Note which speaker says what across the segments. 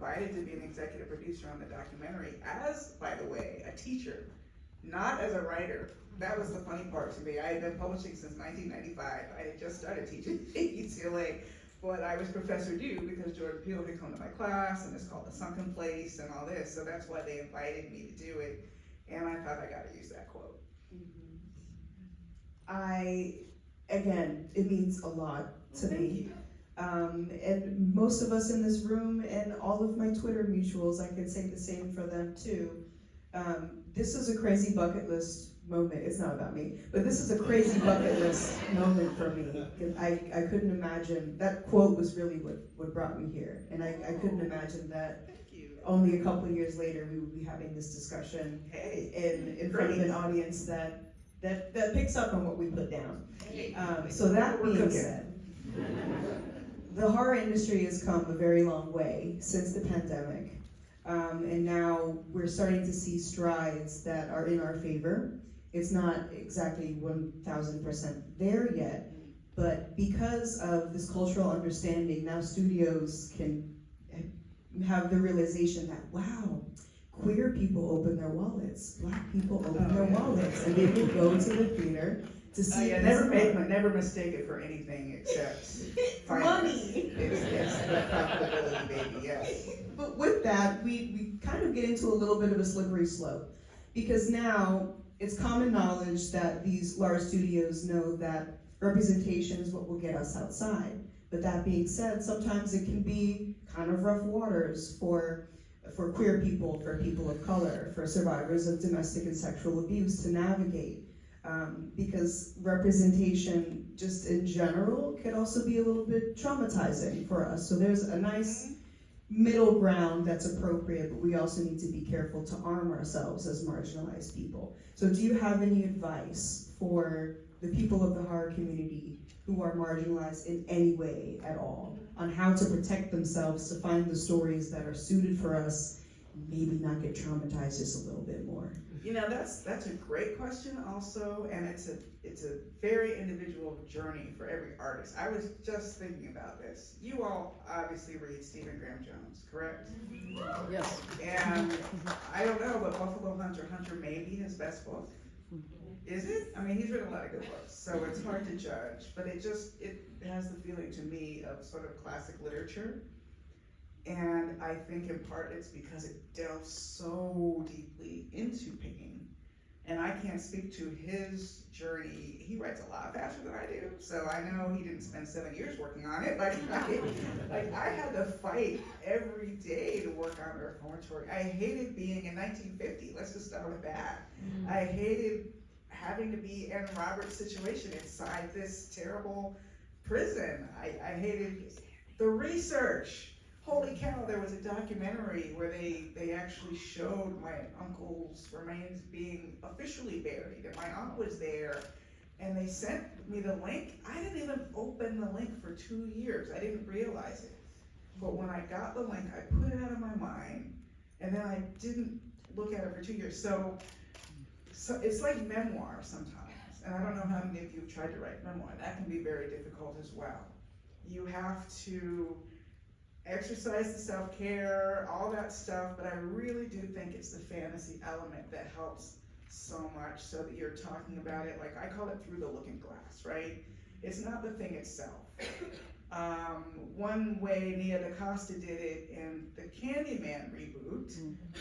Speaker 1: invited to be an executive producer on the documentary as, by the way, a teacher, not as a writer. That was the funny part to me. I had been publishing since 1995. I had just started teaching at UCLA, but I was Professor Dew because Jordan Peele had come to my class, and it's called The Sunken Place and all this, so that's why they invited me to do it, and I thought I gotta use that quote.
Speaker 2: Again, it means a lot to
Speaker 1: Thank
Speaker 2: me.
Speaker 1: you.
Speaker 2: And most of us in this room and all of my Twitter mutuals, I could say the same for them too. This is a crazy bucket list moment. It's not about me, but this is a crazy bucket list moment for me. I couldn't imagine, that quote was really what brought me here. And I couldn't imagine that only a couple of years later we would be having this discussion in front of an audience that picks up on what we put down. So that being said, the horror industry has come a very long way since the pandemic, and now we're starting to see strides that are in our favor. It's not exactly 1000% there yet, but because of this cultural understanding, now studios can have the realization that, wow, queer people open their wallets, Black people open their wallets, and they will go to the theater to see
Speaker 1: never mistake it for anything except
Speaker 2: money.
Speaker 1: It's the profitability, baby, yes.
Speaker 2: But with that, we kind of get into a little bit of a slippery slope, because now it's common knowledge that these large studios know that representation is what will get us outside. But that being said, sometimes it can be kind of rough waters for queer people, for people of color, for survivors of domestic and sexual abuse to navigate. Because representation just in general could also be a little bit traumatizing for us. So there's a nice middle ground that's appropriate, but we also need to be careful to arm ourselves as marginalized people. So do you have any advice for the people of the horror community who are marginalized in any way at all on how to protect themselves, to find the stories that are suited for us, maybe not get traumatized just a little bit more?
Speaker 1: You know, that's a great question also, and it's a very individual journey for every artist. I was just thinking about this. You all obviously read Stephen Graham Jones, correct?
Speaker 3: Yes.
Speaker 1: And I don't know, but Buffalo Hunter may be his best book. Is it? I mean, he's written a lot of good books, so it's hard to judge, but it has the feeling to me of sort of classic literature. And I think in part it's because it delves so deeply into picking. And I can't speak to his journey. He writes a lot faster than I do, so I know he didn't spend 7 years working on it. I had to fight every day to work on the reformatory. I hated being in 1950. Let's just start with that. I hated having to be in Robert's situation inside this terrible prison. I hated the research. Holy cow, there was a documentary where they actually showed my uncle's remains being officially buried, and my aunt was there, and they sent me the link. I didn't even open the link for 2 years. I didn't realize it. But when I got the link, I put it out of my mind, and then I didn't look at it for 2 years. So it's like memoir sometimes, and I don't know how many of you have tried to write memoir. That can be very difficult as well. You have to exercise the self-care, all that stuff, but I really do think it's the fantasy element that helps so much, so that you're talking about it, like I call it through the looking glass, right? It's not the thing itself. One way Nia DaCosta did it in the Candyman reboot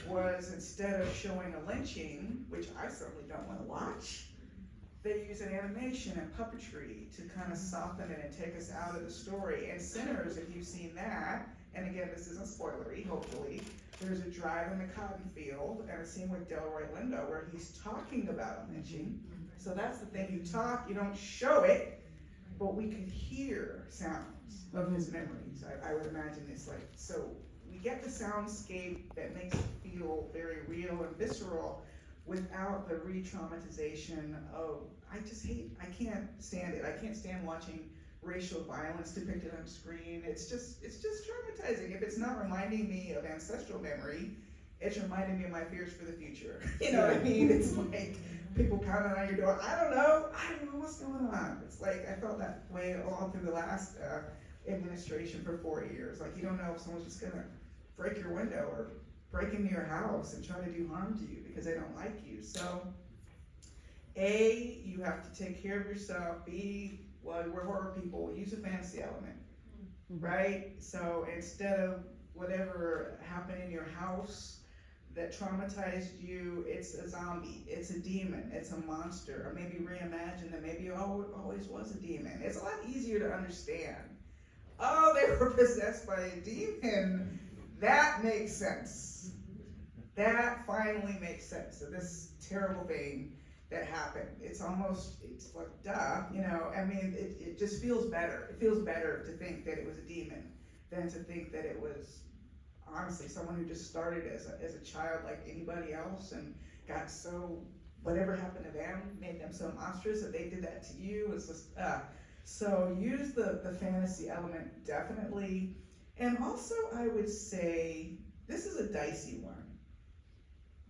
Speaker 1: was, instead of showing a lynching, which I certainly don't want to watch, they use an animation and puppetry to kind of soften it and take us out of the story. And Sinners, if you've seen that, and again, this isn't spoilery, hopefully, there's a drive in the cotton field and a scene with Delroy Lindo where he's talking about a lynching. So that's the thing, you talk, you don't show it, but we could hear sounds of his memories. I would imagine it's like, so we get the soundscape that makes it feel very real and visceral, without the re-traumatization of, I can't stand it. I can't stand watching racial violence depicted on screen. It's just traumatizing. If it's not reminding me of ancestral memory, it's reminding me of my fears for the future. You know what I mean? It's like people pounding on your door. I don't know what's going on. It's like, I felt that way all through the last administration for 4 years. Like, you don't know if someone's just gonna break your window or break into your house and try to do harm to you because they don't like you. So, A, you have to take care of yourself. B, well, we're horror people, we use a fantasy element, right? So instead of whatever happened in your house that traumatized you, it's a zombie, it's a demon, it's a monster, or maybe reimagine that maybe it always was a demon. It's a lot easier to understand. Oh, they were possessed by a demon. That makes sense. That finally makes sense. So this terrible thing that happened, it's like, duh, you know, I mean, it just feels better. It feels better to think that it was a demon than to think that it was, honestly, someone who just started as a child like anybody else and got so, whatever happened to them made them so monstrous that they did that to you. It's just, so use the fantasy element, definitely. And also, I would say, this is a dicey one.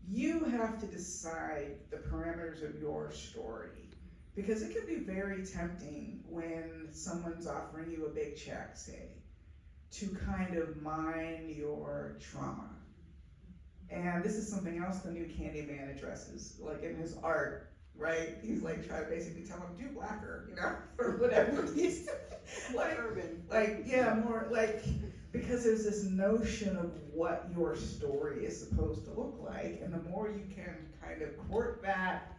Speaker 1: You have to decide the parameters of your story, because it can be very tempting when someone's offering you a big check, say, to kind of mine your trauma. And this is something else the new Candyman addresses, like in his art, right? He's like trying to basically tell him, do blacker, you know, or whatever. He's like, urban. Like, yeah, more like, because there's this notion of what your story is supposed to look like, and the more you can kind of court that,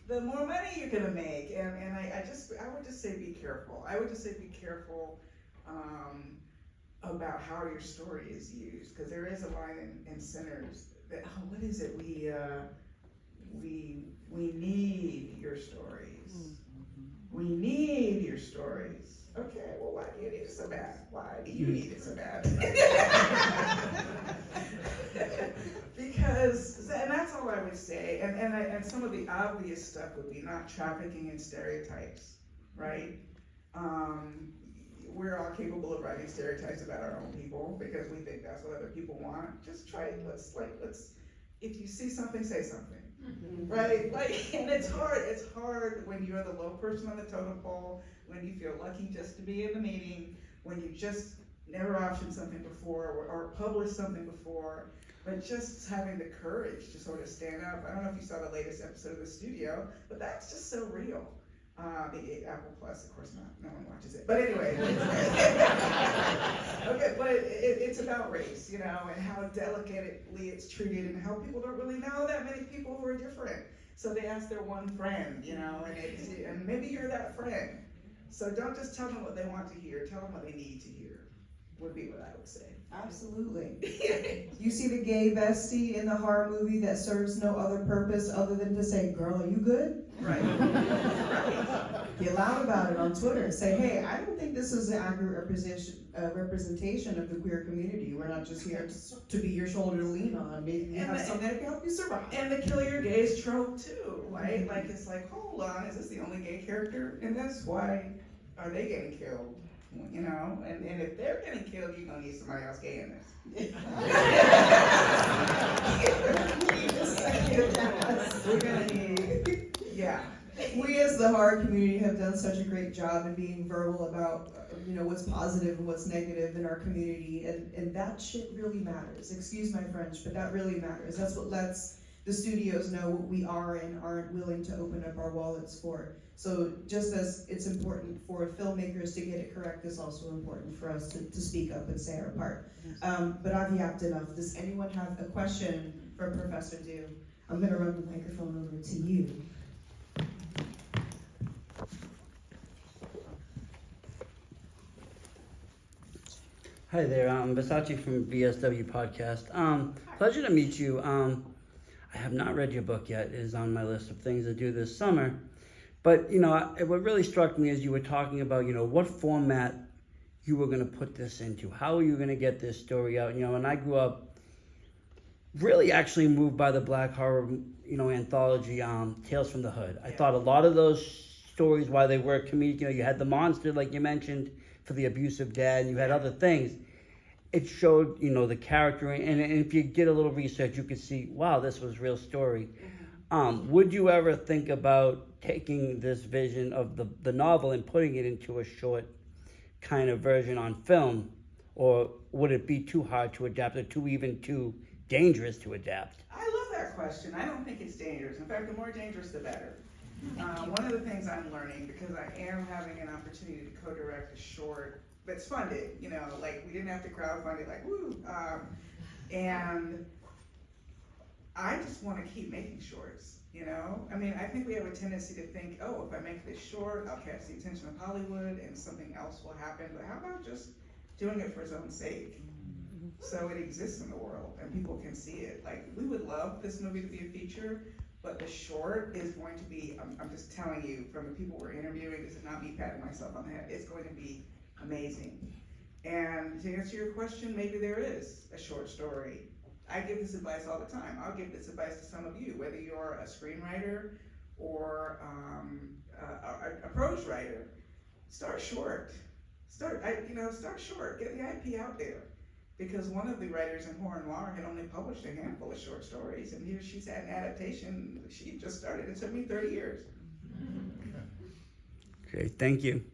Speaker 1: the more money you're gonna make. And I would just say be careful. I would just say be careful about how your story is used, because there is a line in Sinners that, oh, what is it? We need your stories. We need your stories. Okay, well, why do you need it so bad? Why do you need it so bad? Because, and that's all I would say. And some of the obvious stuff would be not trafficking in stereotypes, right? We're all capable of writing stereotypes about our own people because we think that's what other people want. Just try it. Let's, if you see something, say something. Right? Like, and it's hard when you're the low person on the totem pole, when you feel lucky just to be in the meeting, when you just never optioned something before or published something before, but just having the courage to sort of stand up. I don't know if you saw the latest episode of The Studio, but that's just so real. The Apple Plus, of course not, no one watches it, but anyway. Okay, but it's about race, you know, and how delicately it's treated, and how people don't really know that many people who are different. So they ask their one friend, you know, and maybe you're that friend. So don't just tell them what they want to hear, tell them what they need to hear, would be what I would say.
Speaker 2: Absolutely. You see the gay bestie in the horror movie that serves no other purpose other than to say, girl, are you good?
Speaker 1: Right. Right.
Speaker 2: Get loud about it on Twitter. Say, hey, I don't think this is an accurate representation of the queer community. We're not just here to be your shoulder to lean on. Maybe you have something that can help you survive.
Speaker 1: And the kill your gays trope too, right? Like, it's like, hold on, is this the only gay character in this? Why are they getting killed? You know, and if they're getting killed, you're gonna need somebody else gay in this. We're gonna need, yeah.
Speaker 2: We as the horror community have done such a great job in being verbal about, you know, what's positive and what's negative in our community, and that shit really matters. Excuse my French, but that really matters. That's what lets the studios know what we are and aren't willing to open up our wallets for. So just as it's important for filmmakers to get it correct, it's also important for us to speak up and say our part. But I've yapped enough. Does anyone have a question for Professor Du? I'm gonna run the microphone over to you.
Speaker 3: Hi there, I'm Versace from VSW Podcast. Pleasure to meet you. I have not read your book yet. It is on my list of things to do this summer. But, you know, what really struck me is you were talking about, you know, what format you were going to put this into. How are you going to get this story out? You know, and I grew up really actually moved by the Black horror, you know, anthology, Tales from the Hood. I thought a lot of those stories, while they were comedic, you know, you had the monster, like you mentioned, for the abusive dad, and you had other things. It showed, you know, the character, and if you did a little research, you could see, wow, this was real story. Would you ever think about taking this vision of the novel and putting it into a short kind of version on film? or would it be too hard to adapt, or too dangerous to adapt?
Speaker 1: I love that question. I don't think it's dangerous. In fact, the more dangerous, the better. One of the things I'm learning, because I am having an opportunity to co-direct a short that's funded, you know, like we didn't have to crowdfund it, like woo. And I just want to keep making shorts, you know? I mean, I think we have a tendency to think, oh, if I make this short, I'll catch the attention of Hollywood and something else will happen. But how about just doing it for its own sake? So it exists in the world and people can see it. Like, we would love this movie to be a feature, but the short is going to be, I'm just telling you, from the people we're interviewing, this is not me patting myself on the head, it's going to be amazing. And to answer your question, maybe there is a short story. I give this advice all the time. I'll give this advice to some of you, whether you're a screenwriter or a prose writer. Start short. Start short. Get the IP out there. Because one of the writers in Horror Noir had only published a handful of short stories, and here she's had an adaptation. She just started. It took me 30 years.
Speaker 3: Okay, thank you.